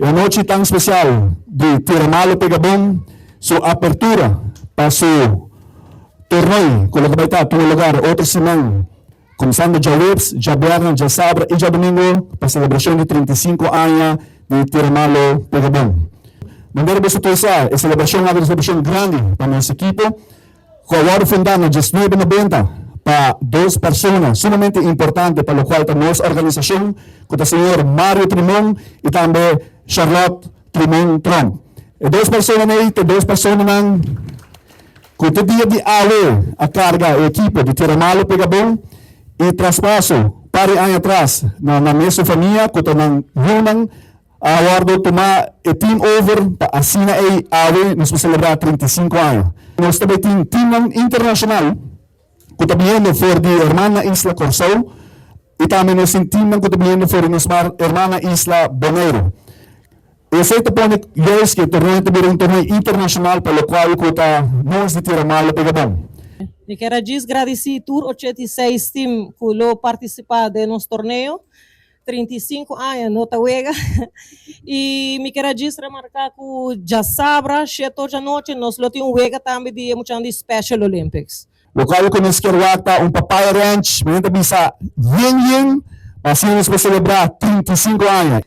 É uma noite tão especial de Tiramalo Pegabong, sua apertura para seu torneio, que vai estar em lugar outra semana, começando já Whips, já Berna, já Sabra e já Domingo, para a celebração de 35 anos de Tiramalo Pegabong. Maneira de situar, a celebração é uma celebração grande para nosso equipe, com a hora fundada de 1990 para duas pessoas sumamente importantes para o qual a nossa organização, com o senhor Mário Trimon e também Charlotte Trimon Trump. E duas pessoas aí, duas pessoas que o dia de aula a carga a equipe de Tiramalo Pegabong e traspasso para anos atrás na mesma família, que nang hunang awardo tomar e team over para assina a aula nos celebrar 35 anos. Nós também temos team internacional que também for de Hermana Isla Corsou e também nós temos que também for de nossa Hermana Isla Bonaire. Esse é o que tornou também torneio internacional pelo qual nós de Tiramalo Pegabong. Me quero agradecer Tour 86 team que lo participar de nosso torneio. 35 anos não juega e me quero remarcar que já sabra, toda a noite nós temos juega também de de Special Olympics. O qual que nós queremos papaya ranch, mas também sa yin mas assim nós vamos celebrar 35 anos.